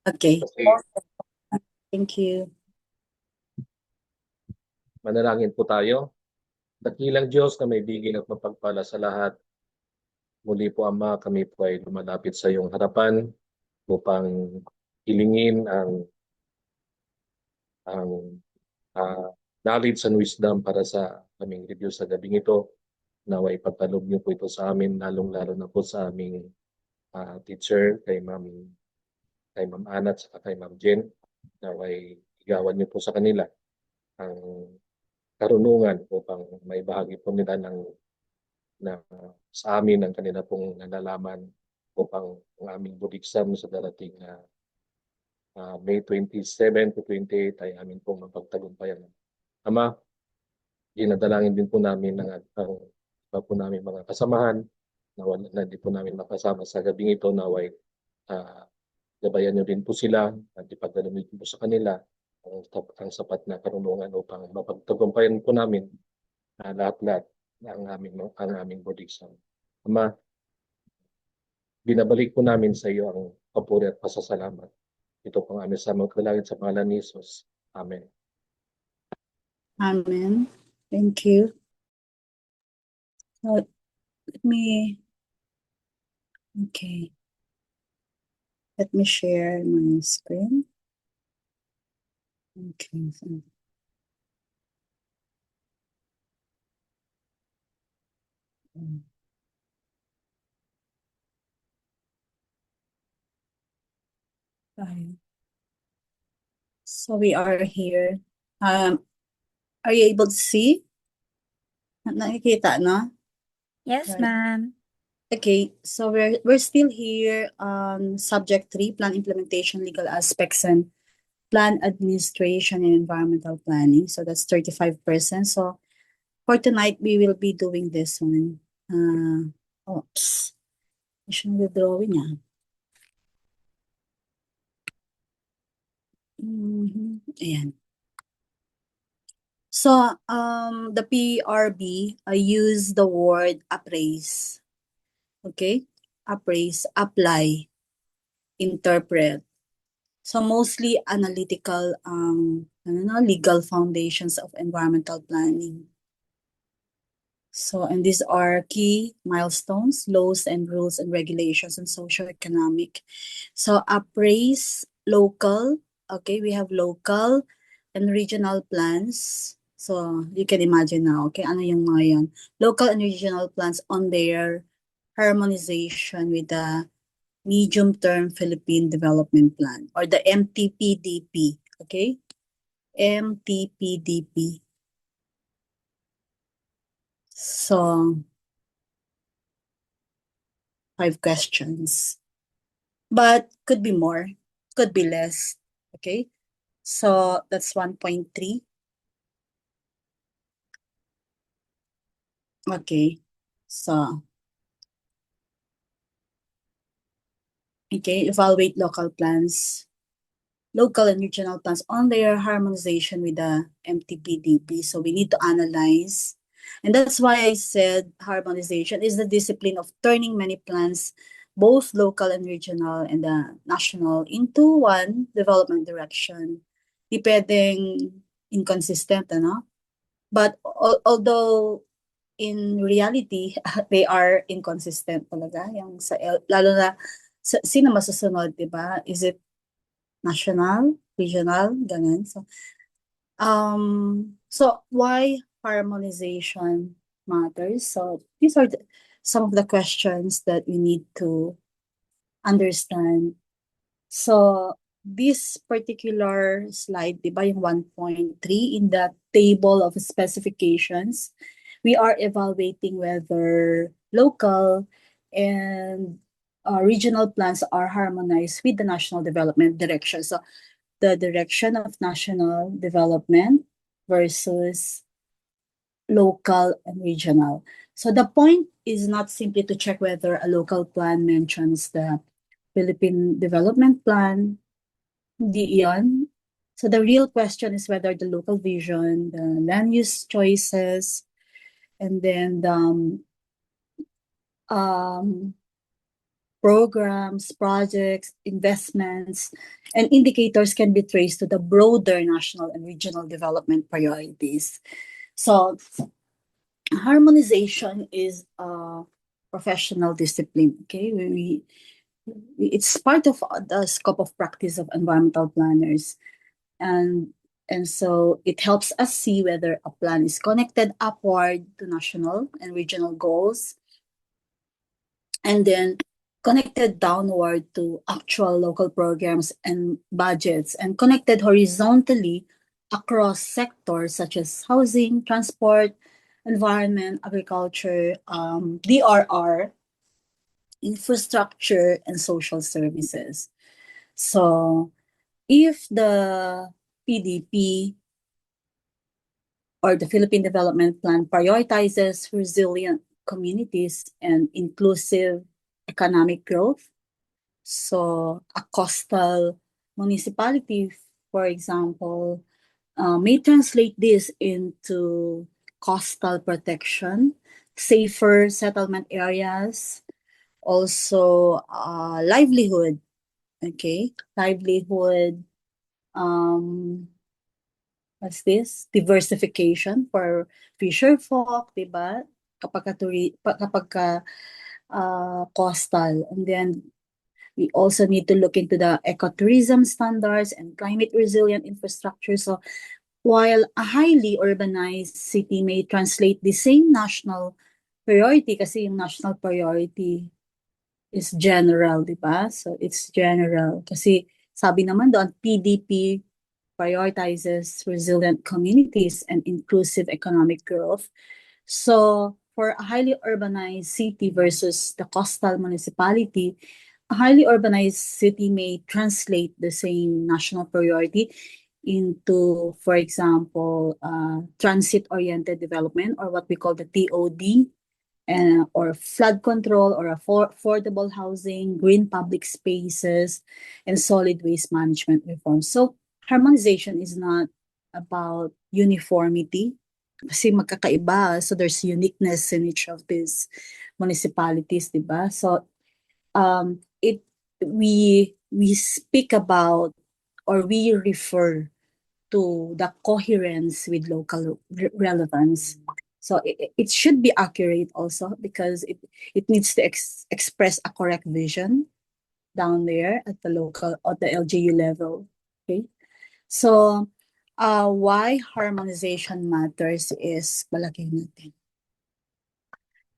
Okay. Kasi Thank you. manalangin po tayo. Dakilang Diyos na may bigin at mapagpala sa lahat. Muli po, Ama, kami po ay lumalapit sa iyong harapan upang hilingin ang knowledge and wisdom para sa aming review sa gabing ito. Naway pagtalob niyo po ito sa amin, lalong-lalo na po sa aming teacher, kay Ma'am Ana at kay Ma'am Jen. Naway igawan niyo po sa kanila ang karunungan upang may bahagi po nila na sa amin ang kanila pong nalalaman upang ang aming board exam sa darating na May 27 to 28 ay amin pong mapagtagumpayan. Ama, dinadalangin din po namin ang iba po namin mga kasamahan na hindi po namin makasama sa gabing ito, naway gabayan niyo din po sila at ipagdalawin po sa kanila ang sapat na karunungan upang mapagtagumpayan po namin lahat-lahat ang aming board exam. Ama, binabalik po namin sa iyo ang papuri at pasasalamat. Ito pang aming sa magkalangit sa pangalan ni Jesus. Amen. Amen. Thank you. So, okay. Let me share my screen. Okay. So, so we are here. Are you able to see? Nakikita, no? Yes, Right. ma'am. Okay, so we're still here on subject 3, plan implementation, legal aspects, and plan administration and environmental planning. So that's 35%. So for tonight, we will be doing this one. Oops. Should the drawing niya. Ayan. So, the PRB, I use the word appraise. Okay? Appraise, apply, interpret. So, mostly analytical, legal foundations of environmental planning. So, and these are key milestones, laws and rules and regulations and socio-economic. So, appraise, local, okay, we have local and regional plans. So, you can imagine now, okay, ano yung mga yan? Local and regional plans on their harmonization with the Medium-Term Philippine Development Plan or the MTPDP, okay? MTPDP. So, 5 questions. But could be more, could be less, okay? So, that's 1.3. Okay, so, okay, evaluate local plans, local and regional plans on their harmonization with the MTPDP. So we need to analyze. And that's why I said harmonization is the discipline of turning many plans, both local and regional and the national, into one development direction. Di pwedeng inconsistent, ano? But although in reality, they are inconsistent talaga. Yung lalo na sino masusunod, di ba? Is it national, regional, ganun. So why harmonization matters? So these are some of the questions that we need to understand. So this particular slide, di ba, yung 1.3 in the table of specifications, we are evaluating whether local and regional plans are harmonized with the national development direction. So the direction of national development versus local and regional. So the point is not simply to check whether a local plan mentions the Philippine Development Plan, di iyon. So the real question is whether the local vision, the land use choices, and then the programs, projects, investments, and indicators can be traced to the broader national and regional development priorities. So harmonization is a professional discipline. Okay, it's part of the scope of practice of environmental planners, and so it helps us see whether a plan is connected upward to national and regional goals, and then connected downward to actual local programs and budgets, and connected horizontally across sectors such as housing, transport, environment, agriculture, DRR, infrastructure, and social services. So if the PDP or the Philippine Development Plan prioritizes resilient communities and inclusive economic growth, so a coastal municipality, for example, may translate this into coastal protection, safer settlement areas, also livelihood, okay? Livelihood, what's this? Diversification for fisher folk, diba? Kapag coastal. And then we also need to look into the ecotourism standards and climate resilient infrastructure. So while a highly urbanized city may translate the same national priority, kasi yung national priority is general, di ba? So it's general. Kasi sabi naman doon, PDP prioritizes resilient communities and inclusive economic growth. So for a highly urbanized city versus the coastal municipality, a highly urbanized city may translate the same national priority into, for example, transit-oriented development, or what we call the TOD, or flood control, or affordable housing, green public spaces, and solid waste management reforms. So harmonization is not about uniformity, kasi magkakaiba. So there's uniqueness in each of these municipalities, diba? So we speak about, or we refer to the coherence with local relevance. So it should be accurate also, because it needs to express a correct vision down there at the local, at the LGU level. Okay. So why harmonization matters is balagay natin.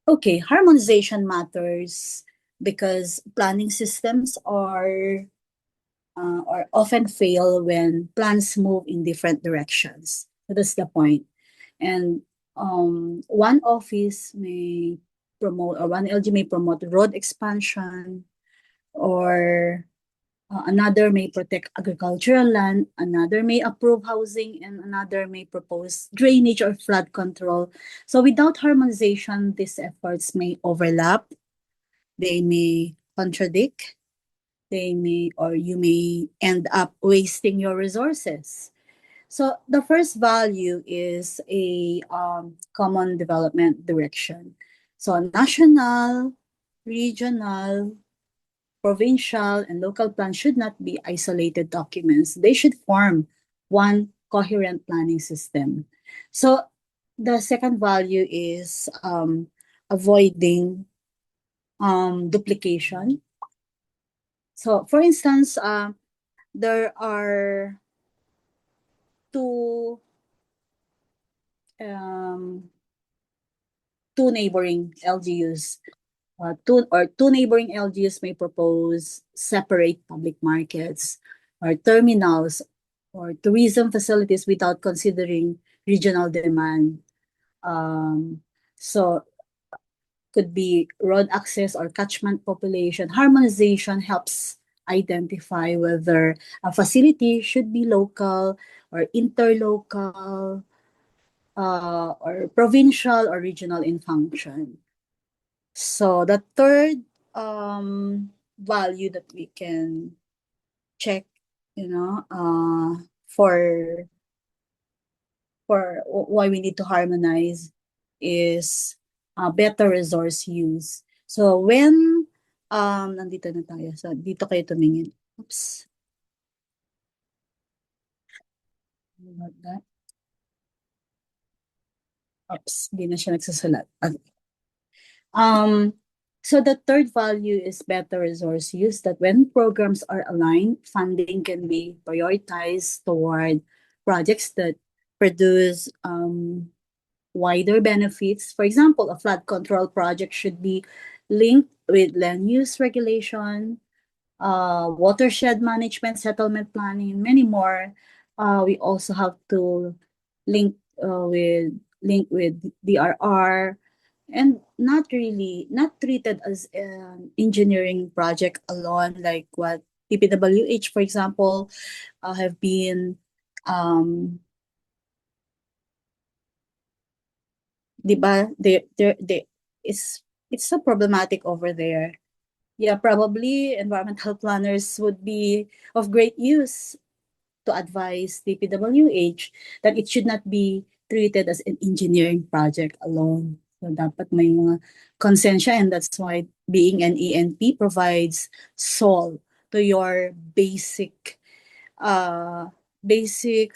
Okay, harmonization matters because planning systems are or often fail when plans move in different directions. So that's the point. And one office may promote, or one LG may promote road expansion, or another may protect agricultural land, another may approve housing, and another may propose drainage or flood control. So without harmonization, these efforts may overlap, they may contradict, they may, or you may end up wasting your resources. So the first value is a common development direction. So national, regional, provincial, and local plans should not be isolated documents. They should form one coherent planning system. So the second value is avoiding duplication. So for instance, there are two neighboring LGUs. Two neighboring LGUs may propose separate public markets or terminals or tourism facilities without considering regional demand. So could be road access or catchment population. Harmonization helps identify whether a facility should be local or interlocal, or provincial or regional in function. So the third value that we can check, for why we need to harmonize is better resource use. So when Nandito na tayo. So, dito kayo tumingin. Oops. Ano about that? Oops, hindi na siya nagsasalat. Okay. So the third value is better resource use, that when programs are aligned, funding can be prioritized toward projects that produce wider benefits. For example, a flood control project should be linked with land use regulation, watershed management, settlement planning, and many more. We also have to link with DRR, and not treated as an engineering project alone, like what TPWH, for example, have been, di ba? It's so problematic over there. Yeah, probably environmental planners would be of great use to advise DPWH that it should not be treated as an engineering project alone. So dapat may mga konsensya, and that's why being an ENP provides soul to your basic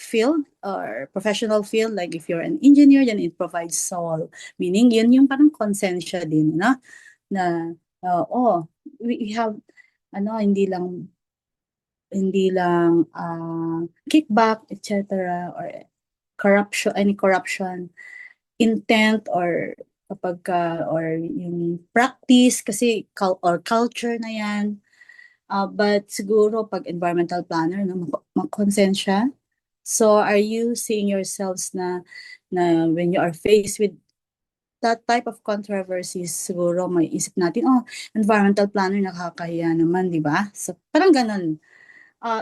field or professional field. Like if you're an engineer, then it provides soul. Meaning yun yung parang konsensya din, no? Na we have hindi lang kickback, etc., or any corruption intent, or or yung practice kasi or culture na yan. But siguro pag environmental planner na makonsensya. So are you seeing yourselves na when you are faced with that type of controversies, siguro may isip natin, environmental planner, nakakahiya naman, di ba? So parang ganun.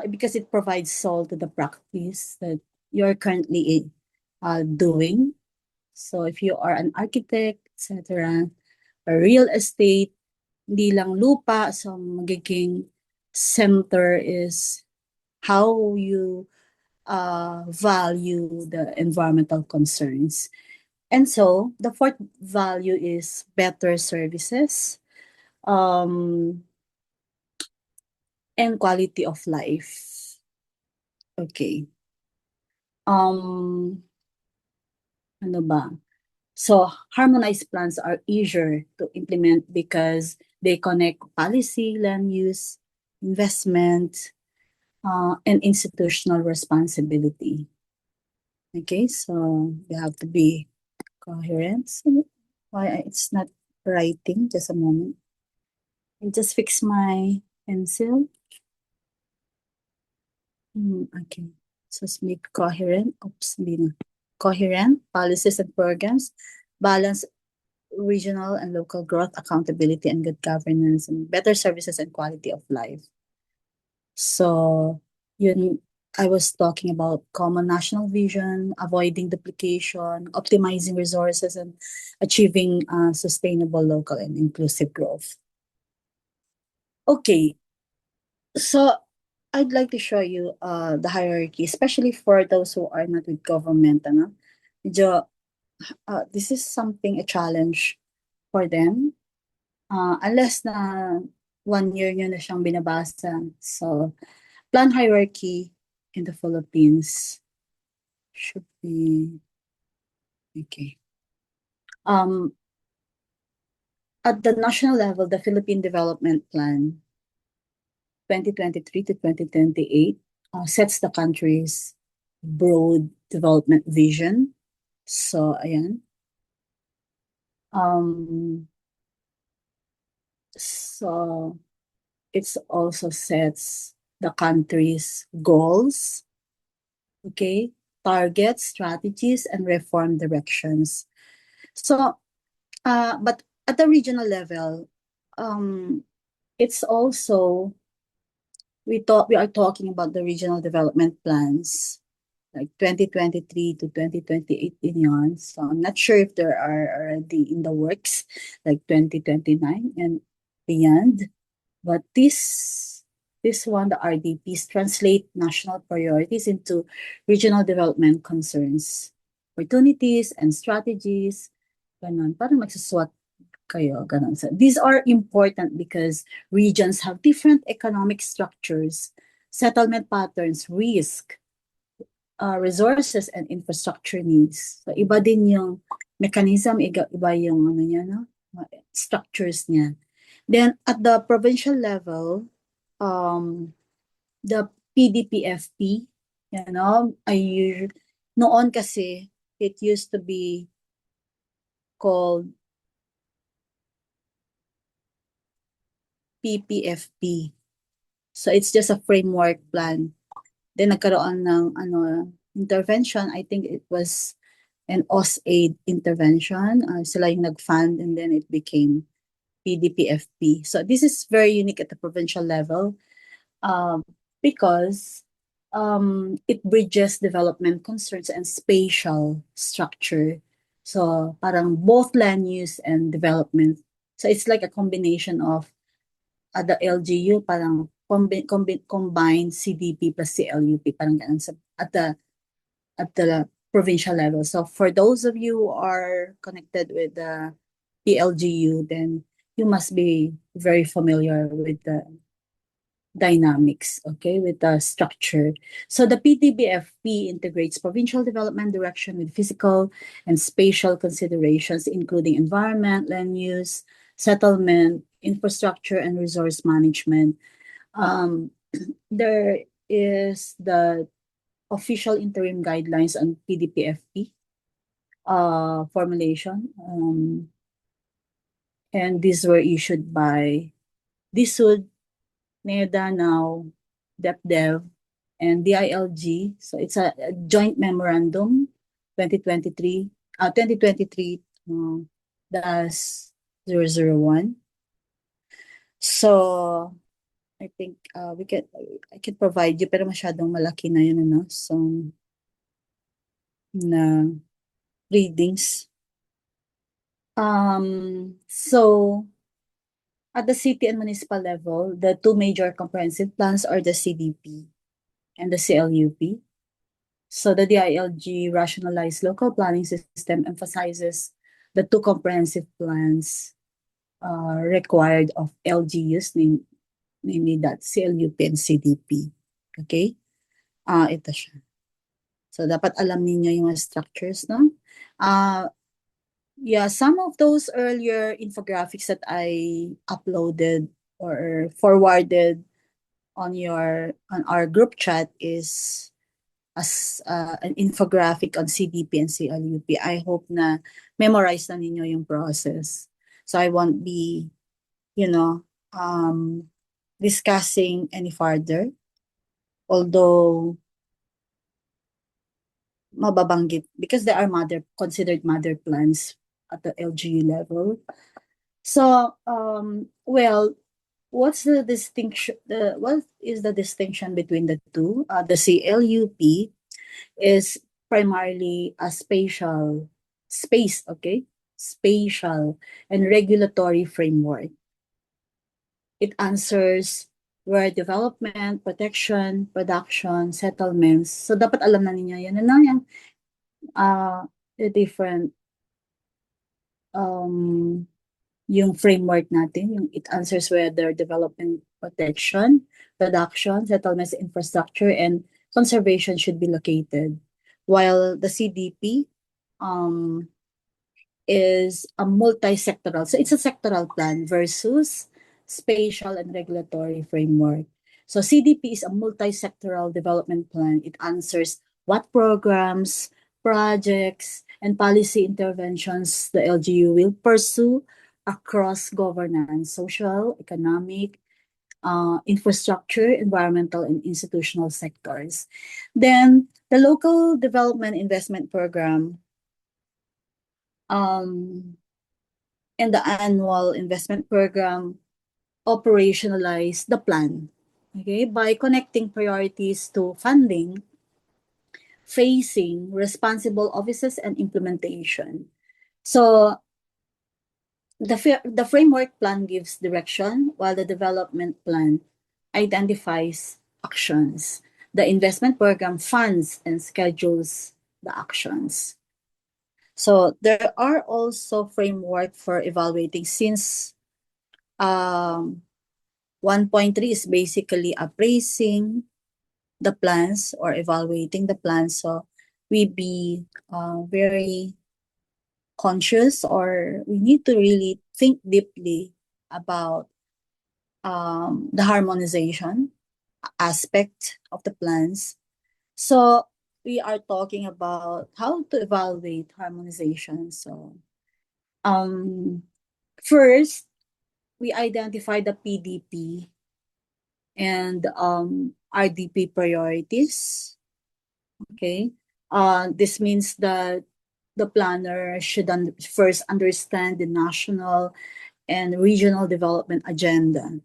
Because it provides soul to the practice that you're currently doing. So if you are an architect, etc., or real estate, hindi lang lupa, so magiging center is how you value the environmental concerns. And so the fourth value is better services and quality of life. Okay. Ano ba? So harmonized plans are easier to implement because they connect policy, land use, investment, and institutional responsibility. Okay, so you have to be coherent. So why it's not writing? Just a moment. I just fix my pencil. Okay, so let's make coherent. Oops, hindi na. Coherent policies and programs, balance regional and local growth, accountability, and good governance, and better services and quality of life. So, yun, I was talking about common national vision, avoiding duplication, optimizing resources, and achieving sustainable local and inclusive growth. Okay, so I'd like to show you the hierarchy, especially for those who are not with government. This is something, a challenge for them. Unless na 1 year nyo na siyang binabasa. So, plan hierarchy in the Philippines should be, okay. At the national level, the Philippine Development Plan 2023 to 2028 sets the country's broad development vision. So, ayan. So, it also sets the country's goals, okay, targets, strategies, and reform directions. So, but at the regional level, it's also, we are talking about the regional development plans, like 2023 to 2028 in yon. So I'm not sure if there are already in the works, like 2029 and beyond. But this one, the RDPs, translate national priorities into regional development concerns, opportunities, and strategies. Ganun, parang magsuswat kayo, ganun. So these are important because regions have different economic structures, settlement patterns, risk, resources, and infrastructure needs. So iba din yung mechanism, iba yung ano niya, no? Structures niya. Then at the provincial level, the PDPFP, you know, noon kasi it used to be called PPFP. So it's just a framework plan. Then nagkaroon ng intervention. I think it was an AusAid intervention. Sila yung nag-fund and then it became PDPFP. So this is very unique at the provincial level because it bridges development concerns and spatial structure. So parang both land use and development. So it's like a combination of the LGU, parang combined CDP plus CLUP, parang ganun at the provincial level. So for those of you who are connected with the PLGU, then you must be very familiar with the dynamics, okay, with the structure. So the PTBFP integrates provincial development direction with physical and spatial considerations, including environment, land use, settlement, infrastructure, and resource management. There is the official interim guidelines on PDPFP formulation, and these were issued by DSUD, NEDA now, DepDev, and DILG. So it's a joint memorandum 2023 dash 001. So I think I can provide you, pero masyadong malaki na yun, ano? So na readings. So at the city and municipal level, the two major comprehensive plans are the CDP and the CLUP. So the DILG rationalized local planning system emphasizes the two comprehensive plans required of LGUs, namely that CLUP and CDP. Okay? Ito siya. So dapat alam niyo yung structures, no? Yeah, some of those earlier infographics that I uploaded or forwarded on our group chat is as an infographic on CDP and CLUP. I hope na memorize na ninyo yung process. So I won't be, discussing any further. Although mababanggit because they are considered mother plans at the LGU level. So, well, what is the distinction between the two? The CLUP is primarily a spatial and regulatory framework. It answers where development, protection, production, settlements. So dapat alam na ninyo yan. Ano yan? The different yung framework natin, yung it answers whether development, protection, production, settlements, infrastructure, and conservation should be located. While the CDP is a multi-sectoral. So it's a sectoral plan versus spatial and regulatory framework. So CDP is a multi-sectoral development plan. It answers what programs, projects, and policy interventions the LGU will pursue across governance, social, economic, infrastructure, environmental, and institutional sectors. Then the local development investment program and the annual investment program operationalize the plan, okay, by connecting priorities to funding, phasing, responsible offices, and implementation. So the framework plan gives direction, while the development plan identifies actions. The investment program funds and schedules the actions. So there are also framework for evaluating since 1.3 is basically appraising the plans or evaluating the plans. So we be very conscious, or we need to really think deeply about the harmonization aspect of the plans. So we are talking about how to evaluate harmonization. So um, first, we identify the PDP and RDP priorities. Okay. This means that the planner should first understand the national and regional development agenda.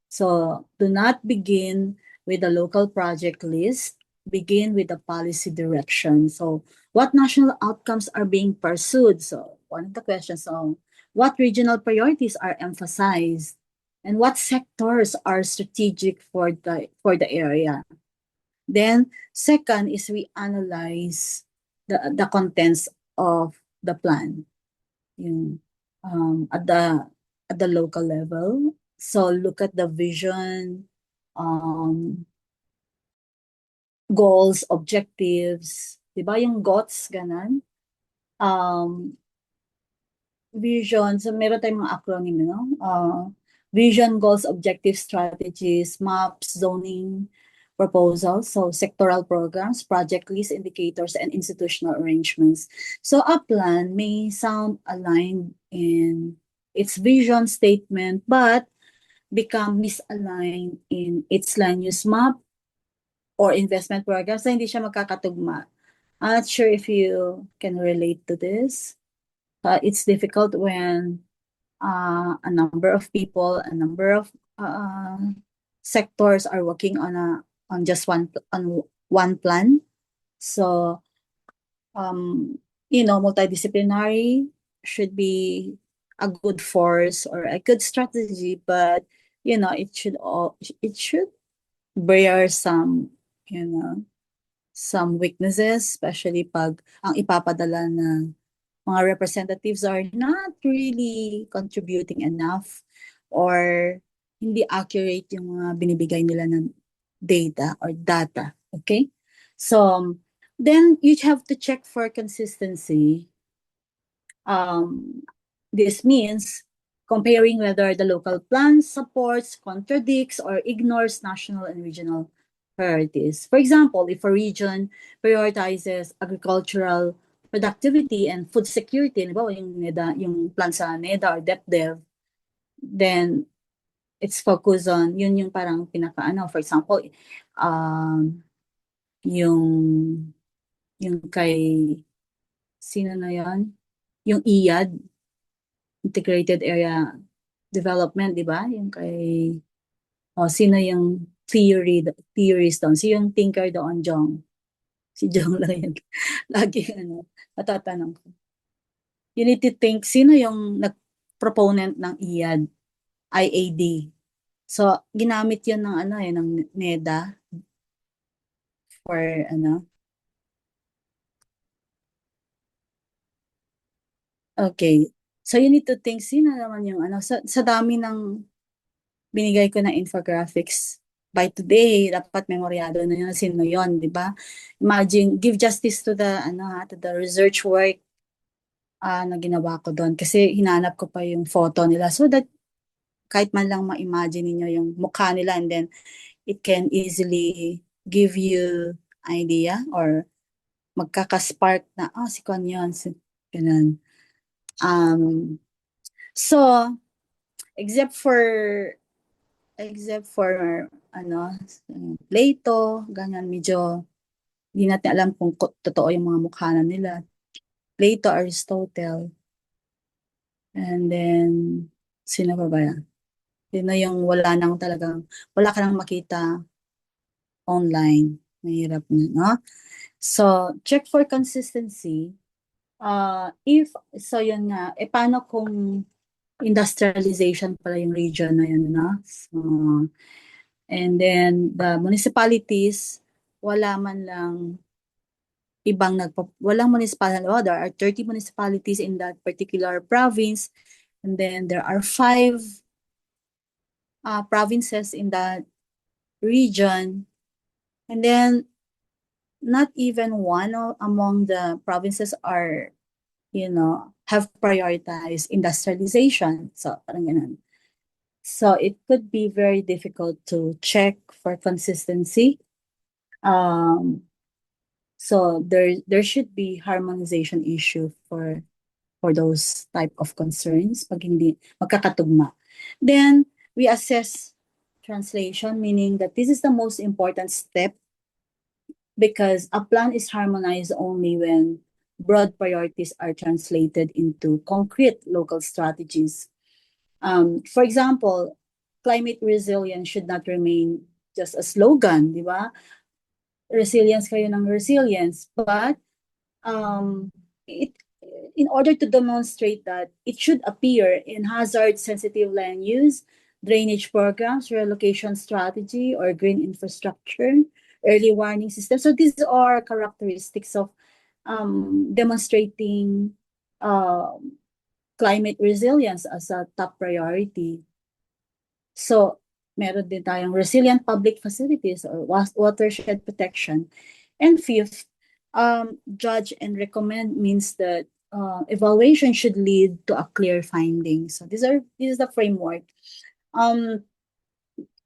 So do not begin with a local project list, begin with the policy direction. So what national outcomes are being pursued? So one of the questions, what regional priorities are emphasized, and what sectors are strategic for the area? Then second is we analyze the contents of the plan, yung at the local level. So look at the vision, um, goals, objectives, 'di ba yung GOTS ganon? Um, Vision, so meron tayong mga acronym, no? Vision, goals, objectives, strategies, maps, zoning, proposals, so sectoral programs, project list, indicators, and institutional arrangements. So a plan may sound aligned in its vision statement, but become misaligned in its land use map or investment program. So hindi siya magkakatugma. I'm not sure if you can relate to this. It's difficult when a number of people, a number of sectors are working on just one plan. So multidisciplinary should be a good force or a good strategy, but it should bear some you know some weaknesses, especially pag ang ipapadala na mga representatives are not really contributing enough, or hindi accurate yung mga binibigay nila ng data. Okay? So, then you have to check for consistency. This means comparing whether the local plan supports, contradicts, or ignores national and regional priorities. For example, if a region prioritizes agricultural productivity and food security, halimbawa yung plan sa NEDA or DepDev, then it's focused on, yun yung parang for example, yung, yung kay, sino na yun? Yung IAD, Integrated Area Development, di ba? Yung kay, sino yung theorist doon? Si yung thinker doon, Jong. Si Jong lang yun. Lagi, matatanong ko. You need to think, sino yung nag-proponent ng IAD? So, ginamit yun ng ng NEDA for Okay. So you need to think, sino naman yung sa dami ng binigay ko na infographics by today, dapat memoryado na yun sino yon, di ba? Imagine, give justice to the research work na ginawa ko doon, kasi hinanap ko pa yung photo nila so that kahit man lang ma-imagine niyo yung mukha nila, and then it can easily give you idea, or magkaka-spark na si Kon yun, ganun. So except for Plato, ganyan, medyo hindi natin alam kung totoo yung mga mukha na nila. Plato, Aristotle, and then sino pa ba yan? Sino yung wala ka nang makita online. Mahirap na, no? So, check for consistency. Yun nga, paano kung industrialization pala yung region na yun, no? So, and then, the municipalities, wala man lang ibang walang municipality. Oh, there are 30 municipalities in that particular province, and then there are 5 provinces in that region, and then not even one among the provinces are, have prioritized industrialization. So, parang ganun. So it could be very difficult to check for consistency. So there should be harmonization issue for those type of concerns pag hindi magkakatugma. Then we assess translation, meaning that this is the most important step because a plan is harmonized only when broad priorities are translated into concrete local strategies. For example, climate resilience should not remain just a slogan, di ba? Resilience kayo ng resilience, but it in order to demonstrate that, it should appear in hazard-sensitive land use, drainage programs, relocation strategy, or green infrastructure, early warning system. So these are characteristics of demonstrating climate resilience as a top priority. So meron din tayong resilient public facilities or watershed protection. And fifth, judge and recommend means that evaluation should lead to a clear finding. So this is the framework.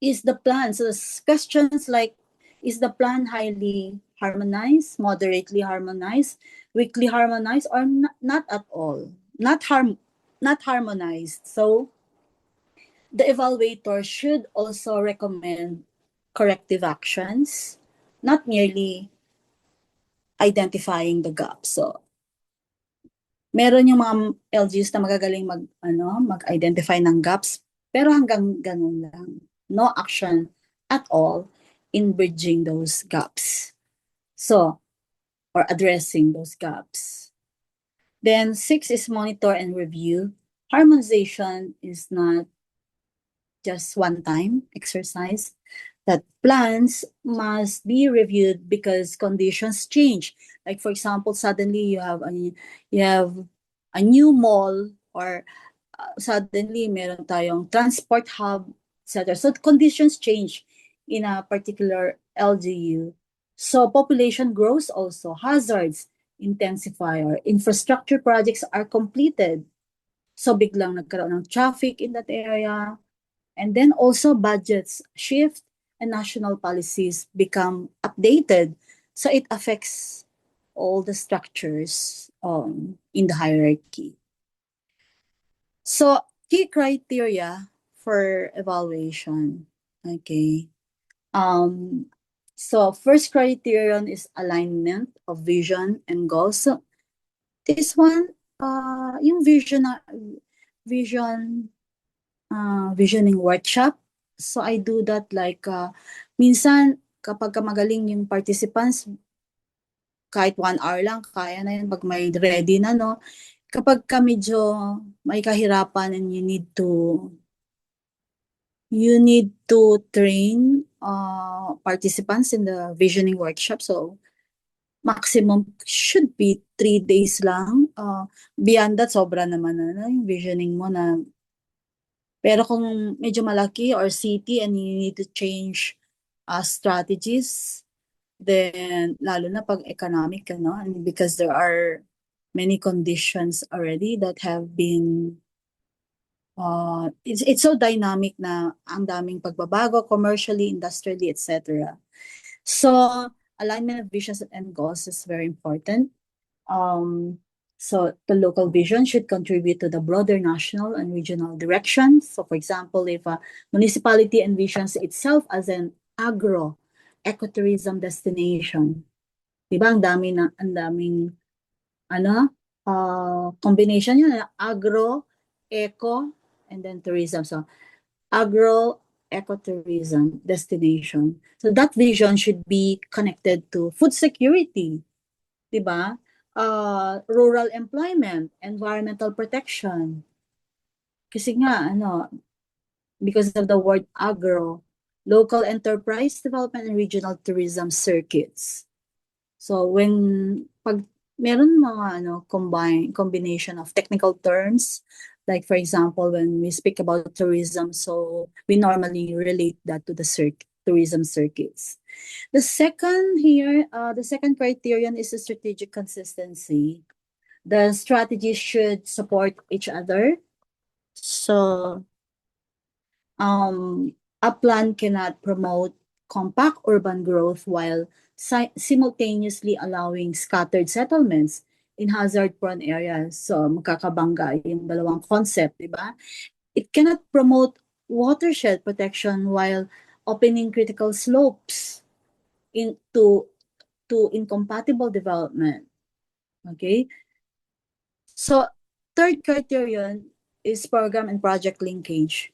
Is the plan, so questions like, is the plan highly harmonized, moderately harmonized, weakly harmonized, or not at all? Not harmonized. So the evaluator should also recommend corrective actions, not merely identifying the gap. So, meron yung mga LGUs na magagaling mag-identify ng gaps, pero hanggang ganun lang. No action at all in bridging those gaps. So, or addressing those gaps. Then 6 is monitor and review. Harmonization is not just one-time exercise, that plans must be reviewed because conditions change. Like for example, suddenly you have a new mall, or suddenly meron tayong transport hub, etc. So conditions change in a particular LGU. So population grows also, hazards intensify, or infrastructure projects are completed. So biglang nagkaroon ng traffic in that area. And then also budgets shift and national policies become updated. So it affects all the structures in the hierarchy. So key criteria for evaluation. Okay. So first criterion is alignment of vision and goals. So this one, yung visioning workshop. So I do that like, minsan kapag magaling yung participants, kahit 1 hour lang, kaya na yun pag may ready na, no? Kapag ka medyo may kahirapan and you need to train participants in the visioning workshop. So maximum should be 3 days lang. Beyond that, sobra naman na yung visioning mo na. Pero kung medyo malaki or city and you need to change strategies, then lalo na pag economic, and because there are many conditions already that have been, it's so dynamic na ang daming pagbabago commercially, industrially, etc. So alignment of visions and goals is very important. So the local vision should contribute to the broader national and regional direction. So for example, if a municipality envisions itself as an agro-ecotourism destination, di ba ang daming combination yun, agro, eco, and then tourism. So agro-ecotourism destination. So that vision should be connected to food security, di ba? Rural employment, environmental protection. Kasi nga, because of the word agro, local enterprise development and regional tourism circuits. So pag meron mga combination of technical terms, like for example, when we speak about tourism, so we normally relate that to the tourism circuits. The second criterion is the strategic consistency. The strategies should support each other. So, a plan cannot promote compact urban growth while simultaneously allowing scattered settlements in hazard-prone areas. So, magkakabangga yung dalawang concept, di ba? It cannot promote watershed protection while opening critical slopes into to incompatible development. Okay? So, third criterion is program and project linkage.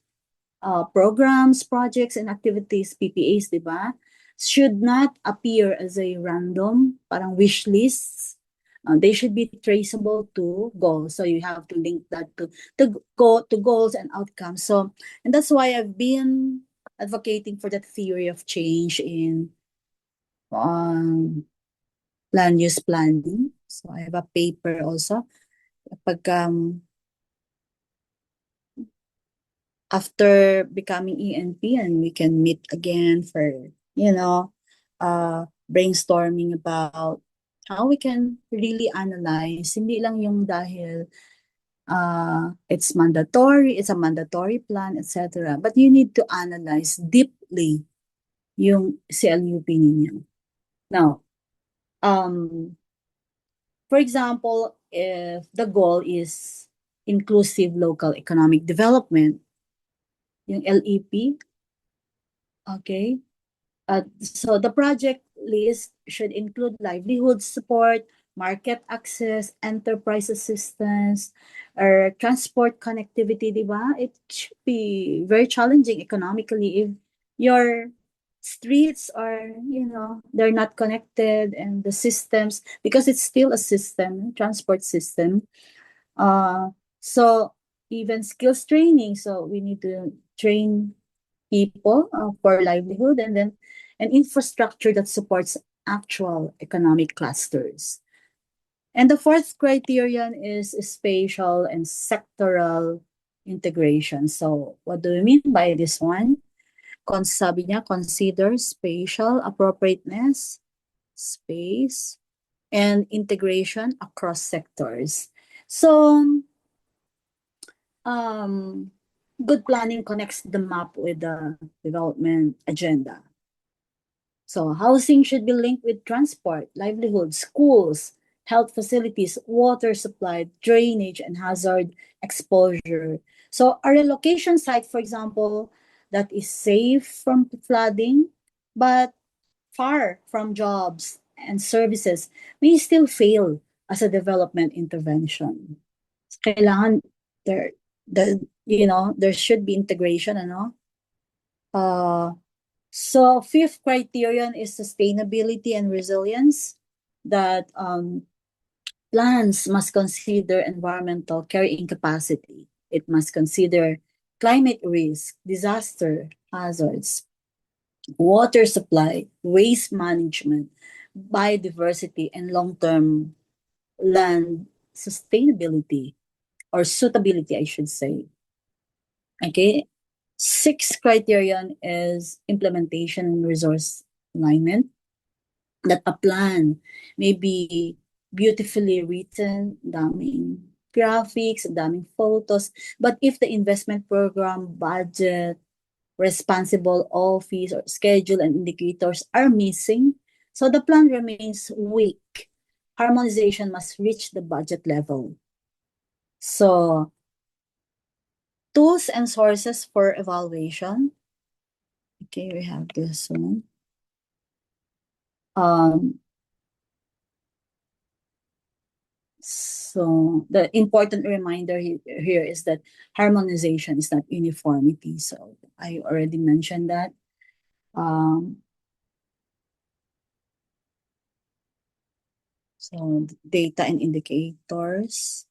Programs, projects, and activities, PPAs, di ba, should not appear as a random, parang wish lists. They should be traceable to goals. So you have to link that to goals and outcomes. So, and that's why I've been advocating for that theory of change in um, land use planning. So I have a paper also. Pag after becoming ENP, and we can meet again for, brainstorming about how we can really analyze, hindi lang yung dahil it's a mandatory plan, etc. But you need to analyze deeply yung CLUP ninyo. Now, for example, if the goal is inclusive local economic development, yung LEP, okay? So the project list should include livelihood support, market access, enterprise assistance, or transport connectivity, di ba? It should be very challenging economically if your streets are, they're not connected, and the systems, because it's still a system, transport system. So even skills training, so we need to train people for livelihood, and then an infrastructure that supports actual economic clusters. And the fourth criterion is spatial and sectoral integration. So what do we mean by this one? Sabi niya, consider spatial appropriateness, space, and integration across sectors. So, good planning connects the map with the development agenda. So housing should be linked with transport, livelihood, schools, health facilities, water supply, drainage, and hazard exposure. So a relocation site, for example, that is safe from flooding, but far from jobs and services, may still fail as a development intervention. Kailangan there should be integration, ano? So fifth criterion is sustainability and resilience, that plans must consider environmental carrying capacity. It must consider climate risk, disaster hazards, water supply, waste management, biodiversity, and long-term land sustainability, or suitability, I should say. Okay. Sixth criterion is implementation and resource alignment, that a plan may be beautifully written, daming graphics, daming photos, but if the investment program, budget, responsible office, or schedule and indicators are missing, so the plan remains weak. Harmonization must reach the budget level. So, tools and sources for evaluation. Okay, we have this one. So the important reminder here is that harmonization is not uniformity. So I already mentioned that. So data and indicators,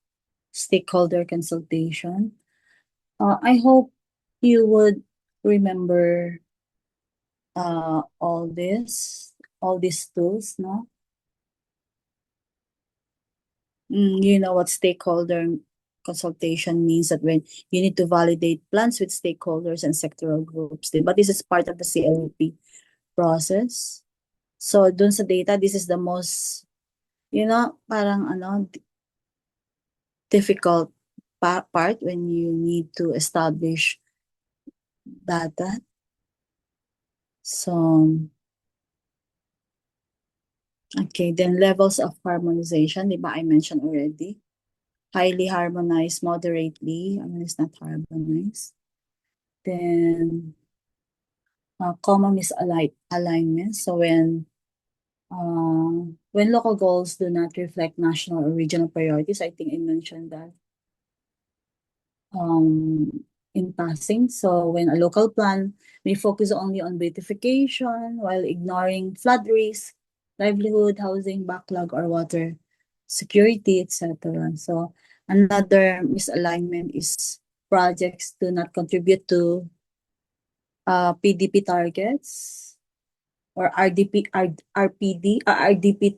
stakeholder consultation. I hope you would remember all these tools, no? You know what stakeholder consultation means, that when you need to validate plans with stakeholders and sectoral groups, but this is part of the CLP process. So dun sa data, this is the most, parang difficult part when you need to establish data. So, okay, then levels of harmonization, di ba I mentioned already? Highly harmonized, moderately, it's not harmonized. Then, common misalignment. So when local goals do not reflect national or regional priorities, I think I mentioned that in passing. So when a local plan may focus only on beautification while ignoring flood risk, livelihood, housing backlog, or water security, etc. So another misalignment is projects do not contribute to PDP targets or RDP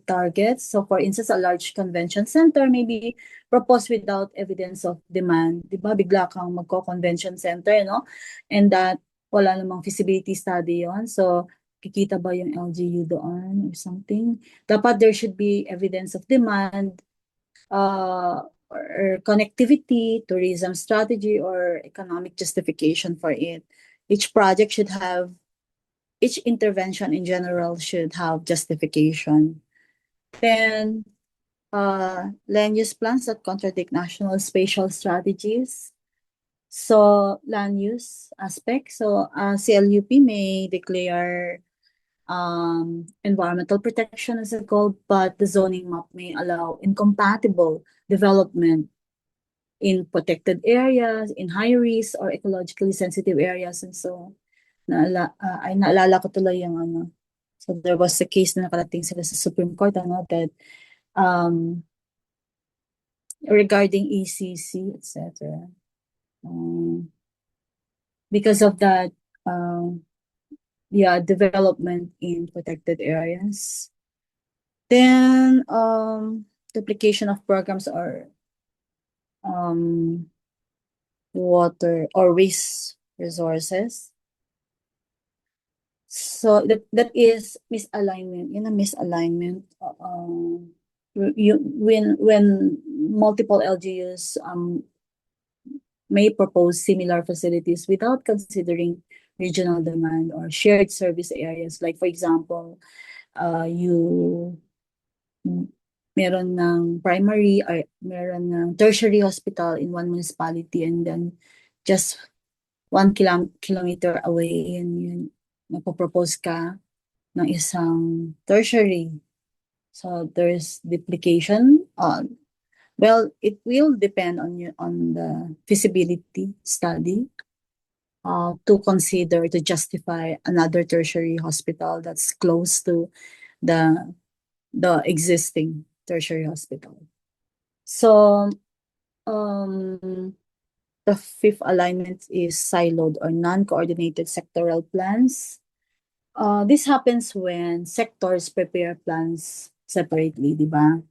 targets. So for instance, a large convention center may be proposed without evidence of demand. Di ba? Bigla kang magko-convention center, no? And that wala namang feasibility study yon. So kikita ba yung LGU doon or something? Dapat there should be evidence of demand, or connectivity, tourism strategy, or economic justification for it. Each intervention in general should have justification. Then, land use plans that contradict national spatial strategies. So, land use aspect. So, CLUP may declare environmental protection as a goal, but the zoning map may allow incompatible development in protected areas, in high risk or ecologically sensitive areas, and so naalala ko tuloy yung so there was a case na nakarating sila sa Supreme Court, that regarding ECC, etc. Because of that, development in protected areas. Then, duplication of programs or water or waste resources. So that is misalignment. Misalignment. When multiple LGUs may propose similar facilities without considering regional demand or shared service areas. Like for example, meron ng primary or meron ng tertiary hospital in one municipality, and then just 1 kilometer away, yun magpo-propose ka ng isang tertiary. So there's duplication. Well, it will depend on the feasibility study to consider to justify another tertiary hospital that's close to the existing tertiary hospital. So the fifth alignment is siloed or non-coordinated sectoral plans. This happens when sectors prepare plans separately, di ba?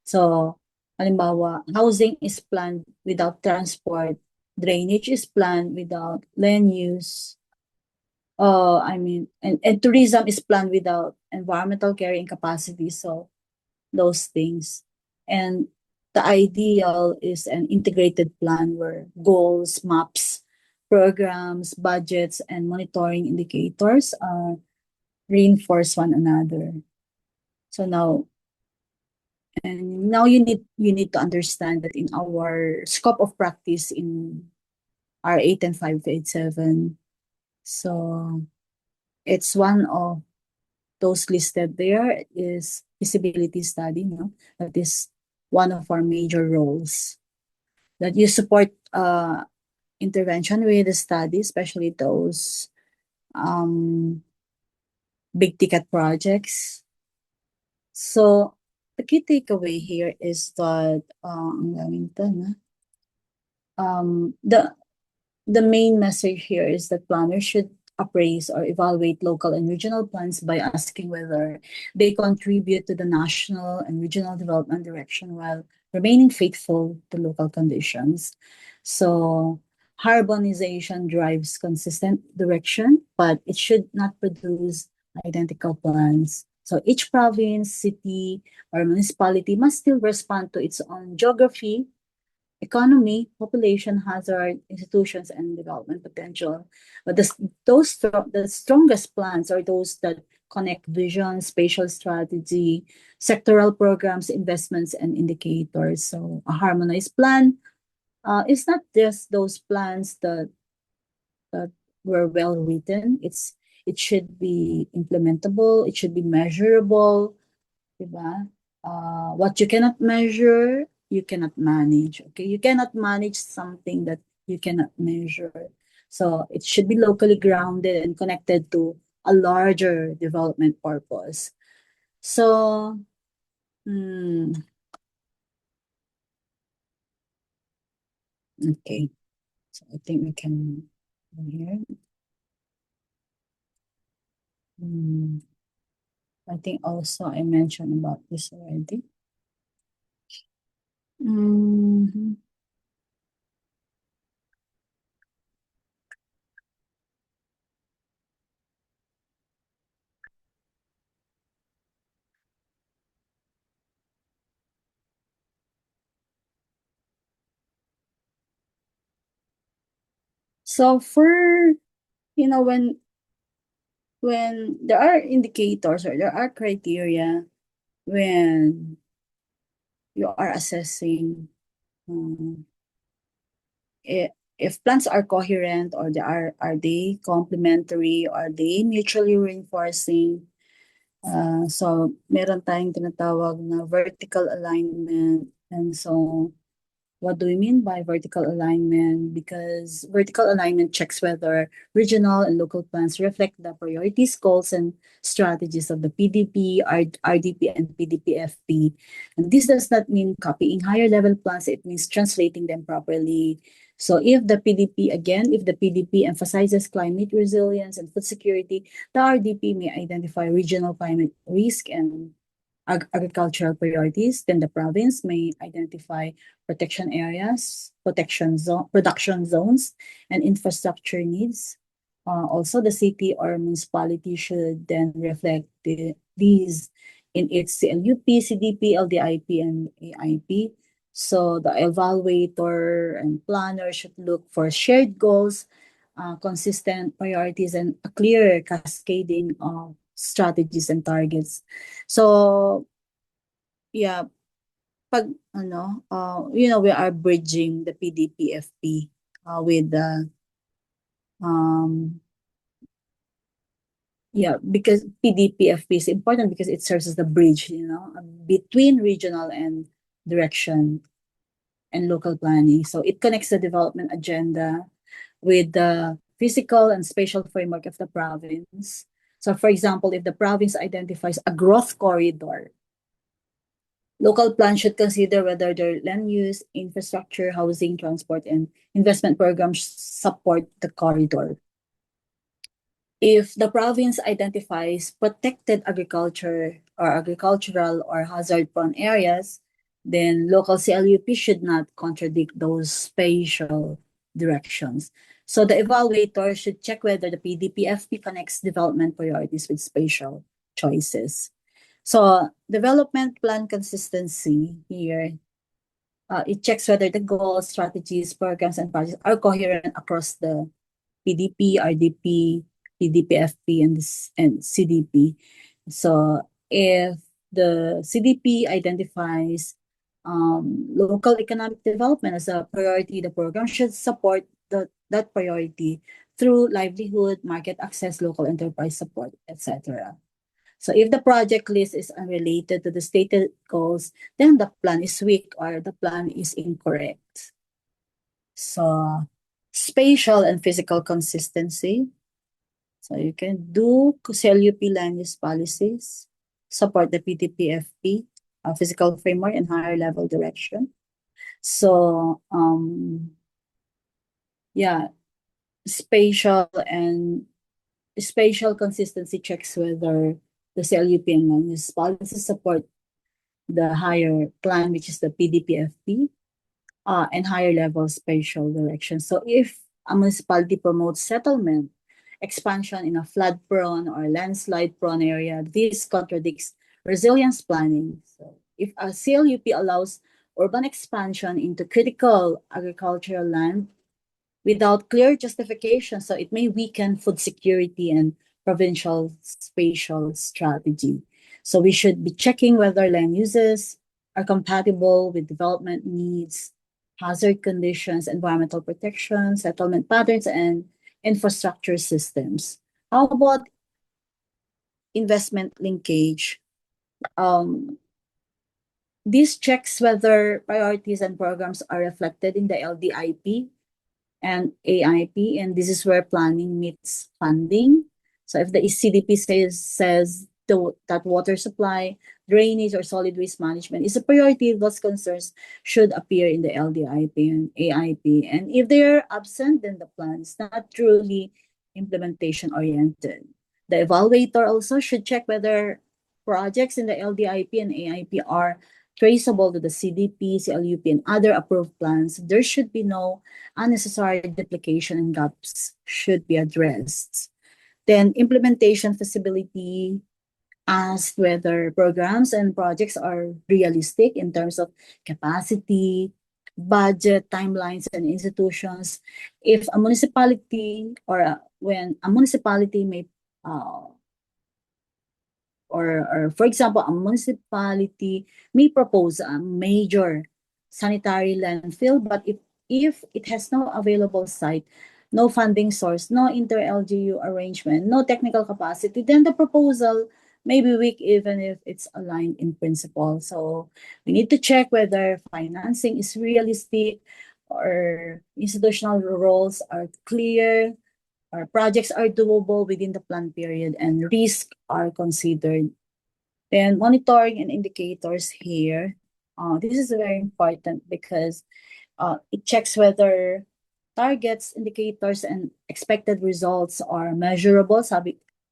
So, halimbawa, housing is planned without transport, drainage is planned without land use, and tourism is planned without environmental carrying capacity, so those things. And the ideal is an integrated plan where goals, maps, programs, budgets, and monitoring indicators reinforce one another. So now you need to understand that in our scope of practice in R8 and 587, so it's one of those listed there is feasibility study, that is one of our major roles. That you support intervention with the study, especially those big ticket projects. So the key takeaway here is that the main message here is that planners should appraise or evaluate local and regional plans by asking whether they contribute to the national and regional development direction while remaining faithful to local conditions. So harmonization drives consistent direction, but it should not produce identical plans. So each province, city, or municipality must still respond to its own geography, economy, population hazard, institutions, and development potential. But the strongest plans are those that connect vision, spatial strategy, sectoral programs, investments, and indicators. So a harmonized plan is not just those plans that were well written. It should be implementable. It should be measurable, diba? What you cannot measure, you cannot manage. Okay, you cannot manage something that you cannot measure. So it should be locally grounded and connected to a larger development purpose. So, hmm, okay. So I think we can go here. Hmm, I think also I mentioned about this already. Mhm. So for when there are indicators or there are criteria when you are assessing um, if plans are coherent or are they complementary, are they mutually reinforcing. So meron tayong tinatawag na vertical alignment, and so what do we mean by vertical alignment? Because vertical alignment checks whether regional and local plans reflect the priorities, goals, and strategies of the PDP, RDP, and PDPFP. And this does not mean copying higher level plans, it means translating them properly. So if the PDP emphasizes climate resilience and food security, the RDP may identify regional climate risk and agricultural priorities, then the province may identify protection areas, production zones, and infrastructure needs. Also, the city or municipality should then reflect these in its CLUP, CDP, LDIP, and AIP. So the evaluator and planner should look for shared goals, consistent priorities, and a clear cascading of strategies and targets. So, yeah, pag we are bridging the PDPFP with the um because PDPFP is important because it serves as the bridge, between regional and direction and local planning. So it connects the development agenda with the physical and spatial framework of the province. So for example, if the province identifies a growth corridor, local plans should consider whether their land use, infrastructure, housing, transport, and investment programs support the corridor. If the province identifies protected agriculture or agricultural or hazard-prone areas, then local CLUP should not contradict those spatial directions. So the evaluator should check whether the PDPFP connects development priorities with spatial choices. So development plan consistency here, it checks whether the goals, strategies, programs, and projects are coherent across the PDP, RDP, PDPFP, and CDP. So if the CDP identifies local economic development as a priority, the program should support that priority through livelihood, market access, local enterprise support, etc. So if the project list is unrelated to the stated goals, then the plan is weak or the plan is incorrect. So spatial and physical consistency. So you can do CLUP land use policies, support the PTPFP, physical framework, and higher level direction. So yeah, spatial and spatial consistency checks whether the CLUP and land use policies support the higher plan, which is the PDPFP, and higher level spatial direction. So if a municipality promotes settlement, expansion in a flood-prone or landslide-prone area, this contradicts resilience planning. So if a CLUP allows urban expansion into critical agricultural land without clear justification, so it may weaken food security and provincial spatial strategy. So we should be checking whether land uses are compatible with development needs, hazard conditions, environmental protection, settlement patterns, and infrastructure systems. How about investment linkage? This checks whether priorities and programs are reflected in the LDIP and AIP, and this is where planning meets funding. So if the CDP says that water supply, drainage, or solid waste management is a priority, those concerns should appear in the LDIP and AIP. And if they're absent, then the plan is not truly implementation oriented. The evaluator also should check whether projects in the LDIP and AIP are traceable to the CDP, CLUP, and other approved plans. There should be no unnecessary duplication and gaps should be addressed. Then implementation feasibility asks whether programs and projects are realistic in terms of capacity, budget, timelines, and institutions. If a municipality when a municipality may or for example, a municipality may propose a major sanitary landfill, but if it has no available site, no funding source, no inter-LGU arrangement, no technical capacity, then the proposal may be weak even if it's aligned in principle. So we need to check whether financing is realistic or institutional roles are clear, our projects are doable within the plan period, and risks are considered. Then monitoring and indicators here. This is very important because it checks whether targets, indicators, and expected results are measurable,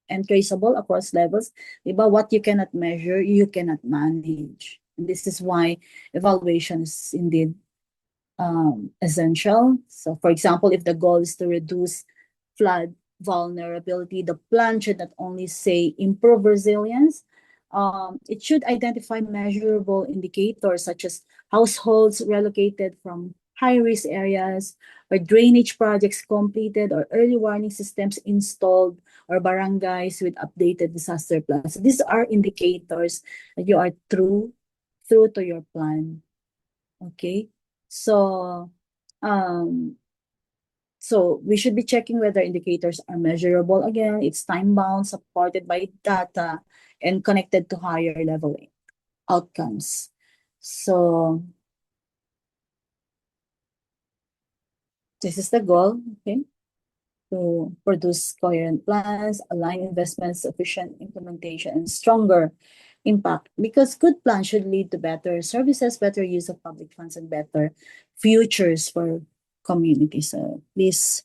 and traceable across levels. Diba? What you cannot measure, you cannot manage. And this is why evaluation is indeed essential. So for example, if the goal is to reduce flood vulnerability, the plan should not only say improve resilience, it should identify measurable indicators such as households relocated from high-risk areas, or drainage projects completed, or early warning systems installed, or barangays with updated disaster plans. These are indicators that you are true to your plan. Okay, so so we should be checking whether indicators are measurable. Again, it's time-bound, supported by data, and connected to higher level outcomes. So this is the goal, okay? To produce coherent plans, align investments, efficient implementation, and stronger impact. Because good plans should lead to better services, better use of public funds, and better futures for communities. So please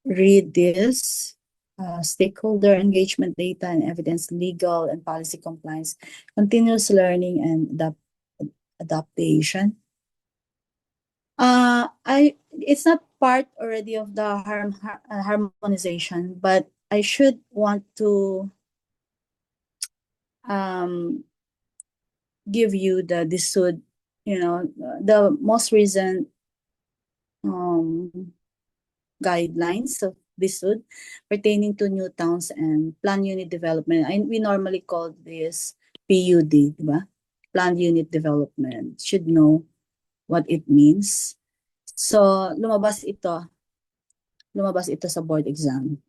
read this. Stakeholder engagement data and evidence, legal and policy compliance, continuous learning and adaptation. It's not part already of the harmonization, but I should want to give you the DSUD, the most recent guidelines of DSUD pertaining to new towns and plan unit development. We normally call this PUD, diba? Planned unit development. Should know what it means. So, lumabas ito sa board exam.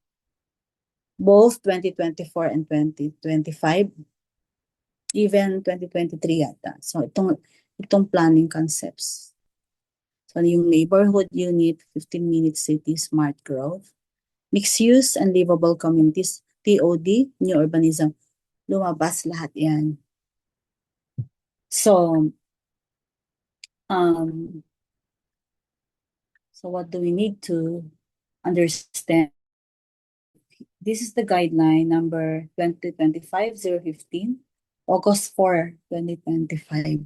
Both 2024 and 2025, even 2023 yata. So, itong planning concepts. So, yung neighborhood unit, 15-minute city, smart growth, mixed use and livable communities, TOD, new urbanism. Lumabas lahat yan. So, so what do we need to understand? This is the guideline number 2025-015. August 4, 2025.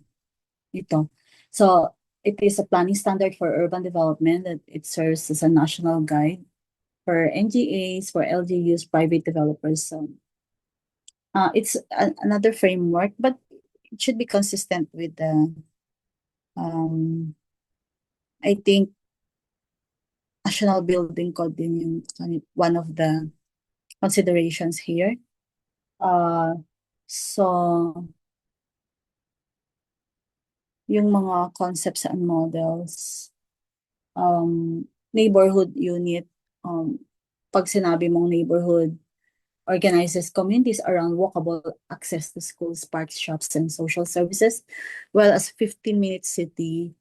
Ito. So, it is a planning standard for urban development that it serves as a national guide for NGAs, for LGUs, private developers. So, it's another framework, but it should be consistent with the, I think, National Building Code din yung one of the considerations here. So, yung mga concepts and models, neighborhood unit, pag sinabi mong neighborhood, organizes communities around walkable access to schools, parks, shops, and social services, while as 15-minute city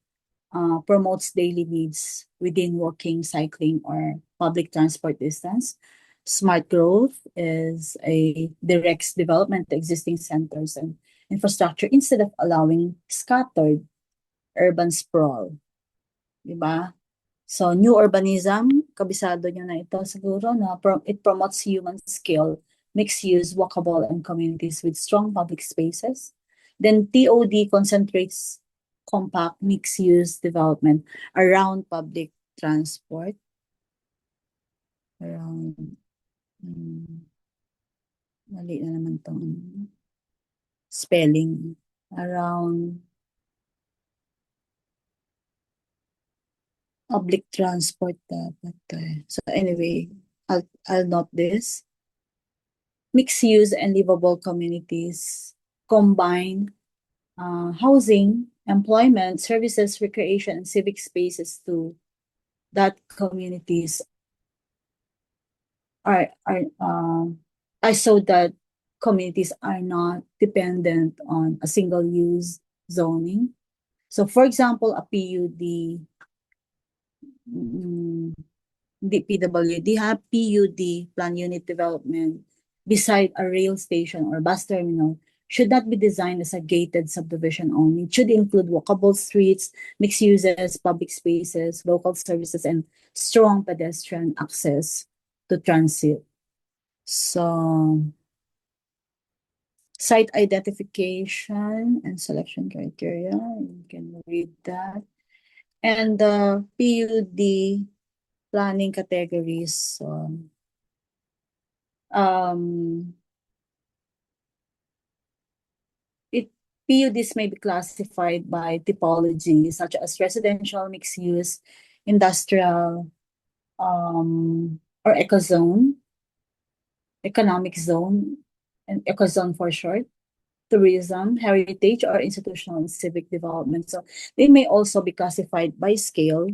promotes daily needs within walking, cycling, or public transport distance. Smart growth is a directs development to existing centers and infrastructure instead of allowing scattered urban sprawl. Diba? So, new urbanism, kabisado nyo na ito siguro, na it promotes human skill, mixed use, walkable, and communities with strong public spaces. Then TOD concentrates compact mixed use development around public transport. Around, mali na naman itong spelling. Around public transport dapat So anyway, I'll note this. Mixed use and livable communities combine housing, employment, services, recreation, and civic spaces to that communities are so that communities are not dependent on a single use zoning. So for example, a PUD, PWD, PUD, plan unit development, beside a rail station or bus terminal should not be designed as a gated subdivision only. It should include walkable streets, mixed uses, public spaces, local services, and strong pedestrian access to transit. So, site identification and selection criteria, you can read that. And the PUD planning categories. So, PUDs may be classified by typology, such as residential, mixed use, industrial, or ecozone, economic zone, and ecozone for short, tourism, heritage, or institutional and civic development. So they may also be classified by scale,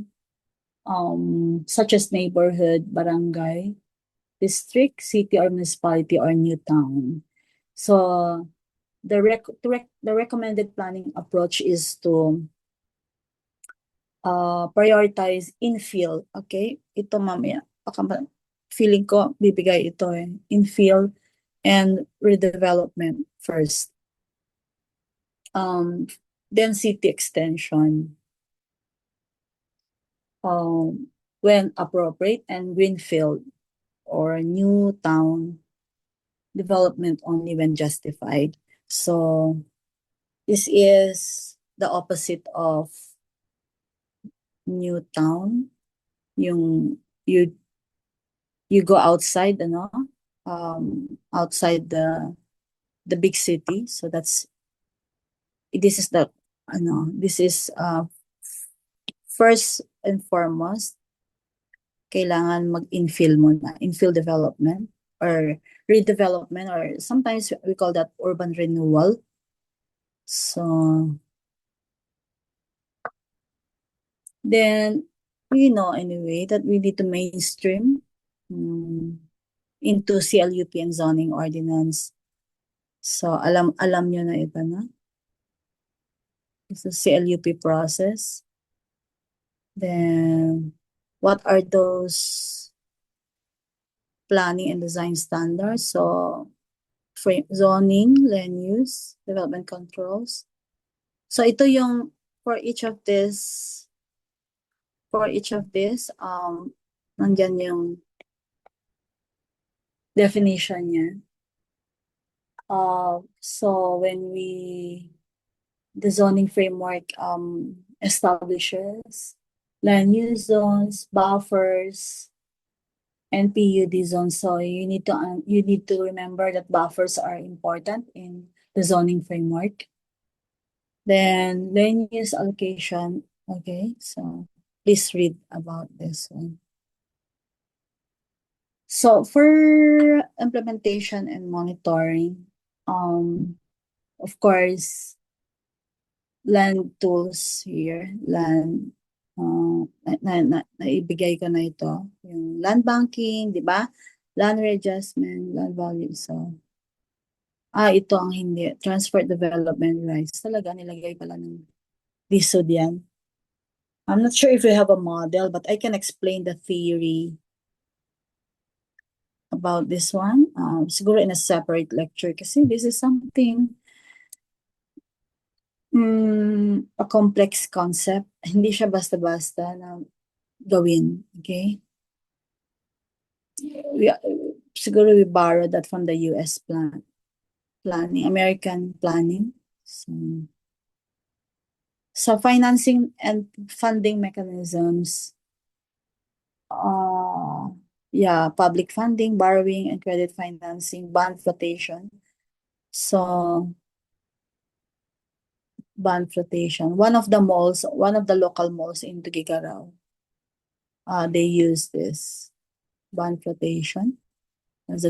such as neighborhood, barangay, district, city or municipality, or new town. So the recommended planning approach is to prioritize infill. Okay? Ito mamaya. Feeling ko, bibigay ito infill and redevelopment first. Then city extension. When appropriate, and greenfield or new town development only when justified. So this is the opposite of new town. Yung you go outside, outside the big city. So this is first and foremost, kailangan mag-infill muna, infill development or redevelopment, or sometimes we call that urban renewal. So then anyway that we need to mainstream into CLUP and zoning ordinance. So alam nyo na iba na. It's a CLUP process. Then what are those planning and design standards? So zoning, land use, development controls. So ito yung for each of this, nandyan yung definition niya. So when the zoning framework establishes land use zones, buffers, and PUD zones. So you need to remember that buffers are important in the zoning framework. Then land use allocation. Okay, so please read about this one. So for implementation and monitoring, of course, land tools here, land, naibigay ko na ito, yung land banking, di ba? Land readjustment, land value. So, ito ang hindi. Transfer development rights. Talaga, nilagay pala ng DSUD yan. I'm not sure if you have a model, but I can explain the theory about this one. Siguro in a separate lecture kasi this is something a complex concept. Hindi siya basta-basta na gawin. Okay? We, siguro we borrowed that from the US planning, American planning. So financing and funding mechanisms, public funding, borrowing, and credit financing, bond flotation. So bond flotation. One of the local malls in Tuguegarao, they use this bond flotation as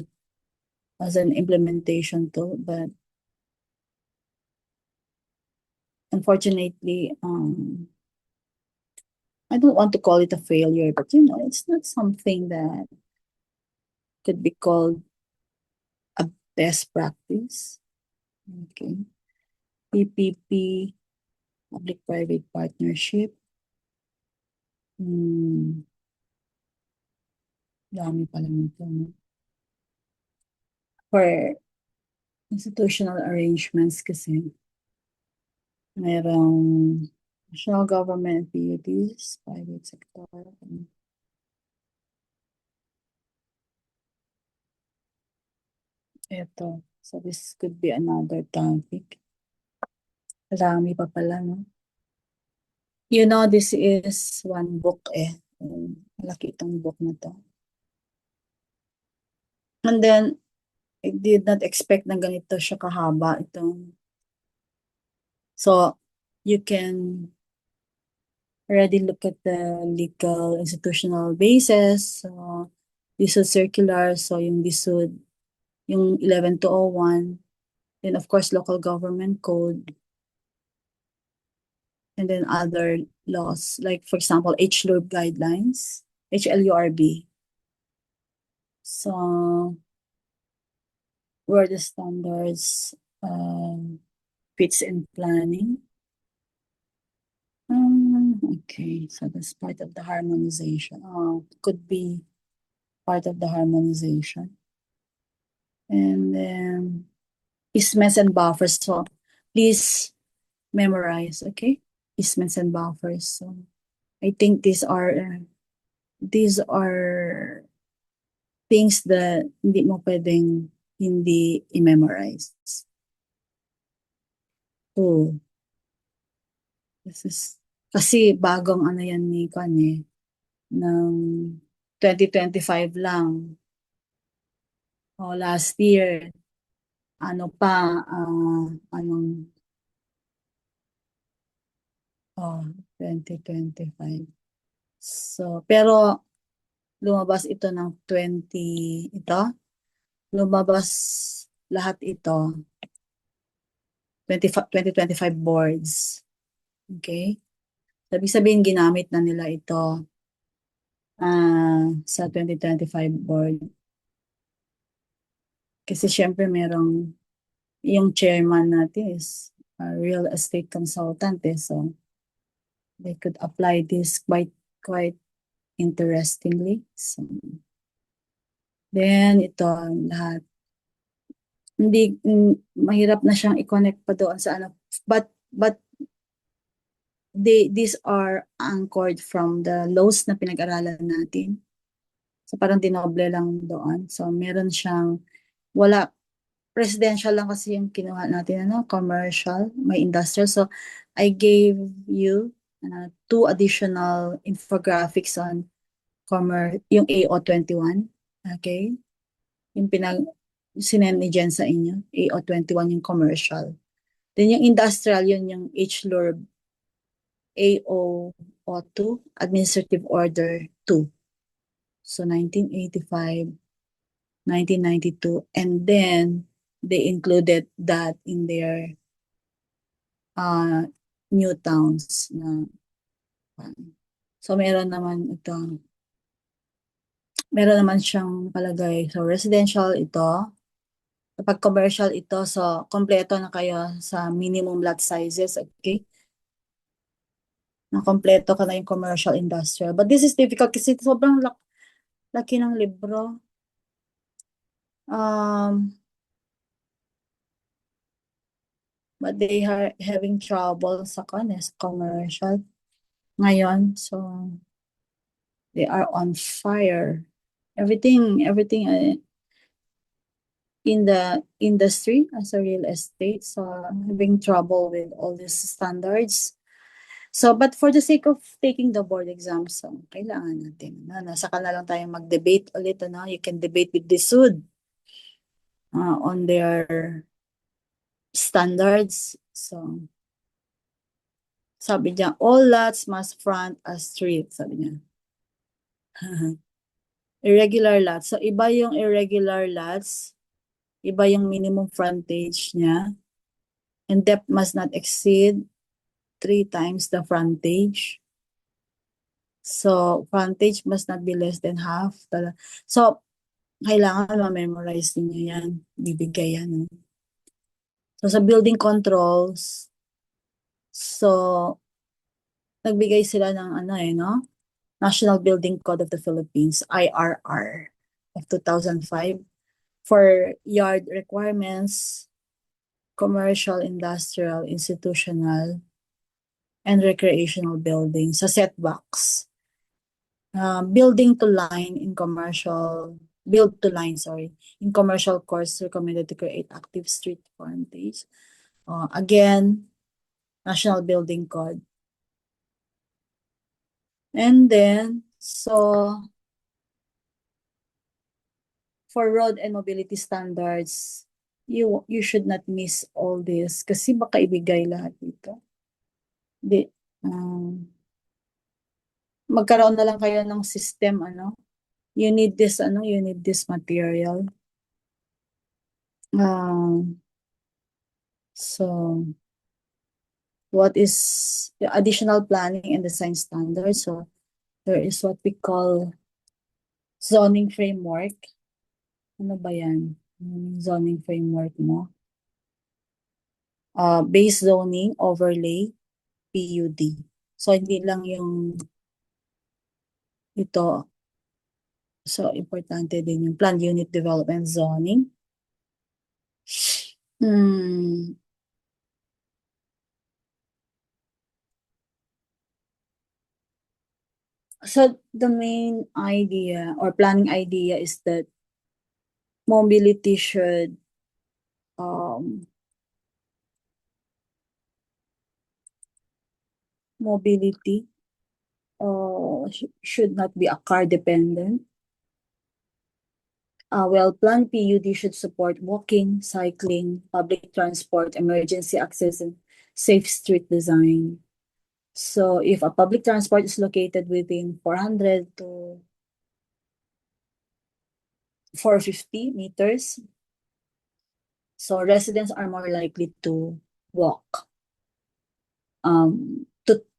an implementation tool, but unfortunately, I don't want to call it a failure, but it's not something that could be called a best practice. Okay. PPP, public-private partnership. Dami pala nito, no? For institutional arrangements kasi, merong national government, PUDs, private sector. Ito. So this could be another topic. Marami pa pala, no? This is one book eh. Malaki itong book na to. And then, I did not expect na ganito siya kahaba itong. So, you can already look at the legal institutional basis. So, DSUD circular. So, yung DSUD, yung 11201. Then, of course, local government code. And then other laws, like, for example, HLURB guidelines, HLURB. So, where the standards fits in planning. Okay, so that's part of the harmonization. Could be part of the harmonization. And then easements and buffers. So please memorize, okay? Easements and buffers. So I think these are things that hindi mo pwedeng hindi i-memorize. So, kasi bagong ano yan ni Kanye, ng 2025 lang. Last year, anong 2025. So, pero lumabas ito ng lumabas lahat ito 2025 boards. Okay? Sabihin ginamit na nila ito sa 2025 board. Kasi syempre yung chairman natin is a real estate consultant so they could apply this quite interestingly. So, then ito lahat. Hindi mahirap na siyang i-connect pa doon sa ano, but these are anchored from the laws na pinag-aralan natin. So parang dinoble lang doon. So meron siyang wala residential lang kasi yung kinuha natin, ano, commercial, may industrial. So, I gave you 2 additional infographics on yung AO21. Okay? Yung sinend ni Jen sa inyo. AO21 yung commercial. Then yung industrial, yun yung HLURB AO02, Administrative Order 2. So 1985, 1992, and then they included that in their new towns na so meron naman siyang palagay. So residential ito. Kapag commercial ito, so kompleto na kayo sa minimum lot sizes, okay? Na kompleto ka na yung commercial industrial. But this is difficult kasi sobrang laki ng libro. But they are having trouble sa commercial ngayon. So, they are on fire. Everything in the industry as a real estate, so having trouble with all these standards. So, but for the sake of taking the board exam, so kailangan natin, nasa ka na lang tayo mag-debate ulit, you can debate with the SUD on their standards. So, sabi niya, all lots must front a street, sabi niya. Irregular lots. So, iba yung irregular lots, iba yung minimum frontage niya, and depth must not exceed 3 times the frontage. So, frontage must not be less than half. So, kailangan ma-memorize niyo yan. Bibigay yan. So, sa building controls, so, nagbigay sila ng National Building Code of the Philippines, IRR, of 2005, for yard requirements, commercial, industrial, institutional, and recreational buildings sa setbacks. Build to line, in commercial course recommended to create active street frontage. Again, National Building Code. And then, so, for road and mobility standards, you should not miss all this kasi baka ibigay lahat dito. Magkaroon na lang kayo ng system, you need this material. So, what is the additional planning and design standards? So, there is what we call zoning framework. Ano ba yan? Zoning framework mo. Base zoning, overlay, PUD. So, hindi lang yung ito. So, importante din yung planned unit development zoning. So, the main idea or planning idea is that mobility should should not be a car dependent. Well-planned PUD should support walking, cycling, public transport, emergency access, and safe street design. So, if a public transport is located within 400 to 450 meters, so residents are more likely to walk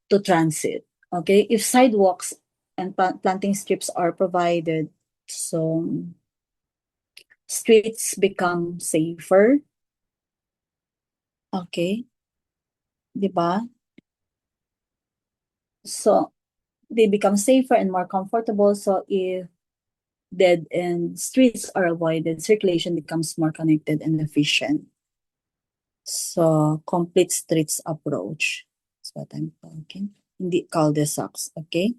to transit. Okay, if sidewalks and planting strips are provided, so streets become safer. Okay, diba? So they become safer and more comfortable. So if dead end streets are avoided, circulation becomes more connected and efficient. So complete streets approach. That's what I'm talking. Hindi cul-de-sacs, okay?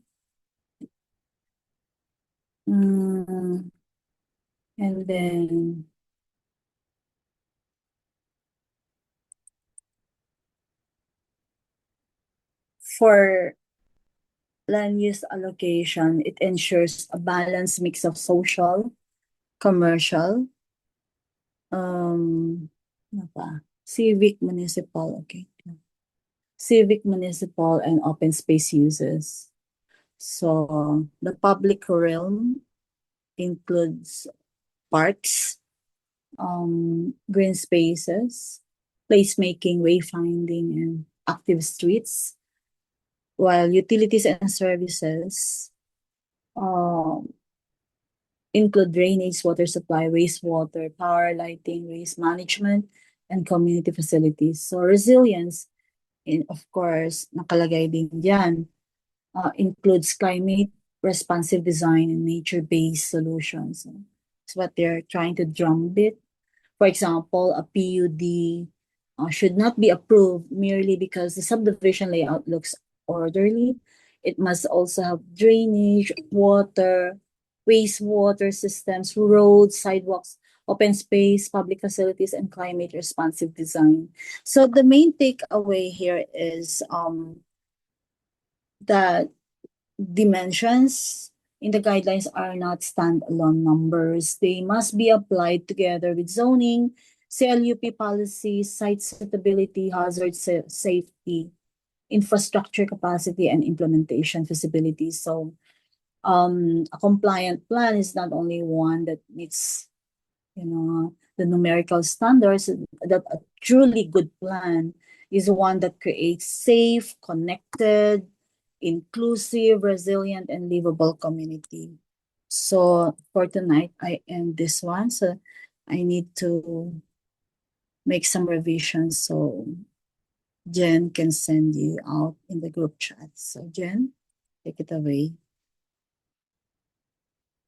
And then for land use allocation, it ensures a balanced mix of social, commercial, ano pa? Civic, municipal, okay. Civic, municipal, and open space uses. So the public realm includes parks, green spaces, placemaking, wayfinding, and active streets, while utilities and services um, include drainage, water supply, wastewater, power, lighting, waste management, and community facilities. So resilience, of course, nakalagay din dyan, includes climate responsive design and nature-based solutions. So it's what they're trying to drumbeat. For example, a PUD should not be approved merely because the subdivision layout looks orderly. It must also have drainage, water, wastewater systems, roads, sidewalks, open space, public facilities, and climate responsive design. So the main takeaway here is that dimensions in the guidelines are not standalone numbers. They must be applied together with zoning, CLUP policies, site suitability, hazard safety, infrastructure capacity, and implementation feasibility. So a compliant plan is not only one that meets, the numerical standards, that a truly good plan is one that creates safe, connected, inclusive, resilient, and livable community. So for tonight, I end this one. So I need to make some revisions so Jen can send you out in the group chat. So Jen, take it away.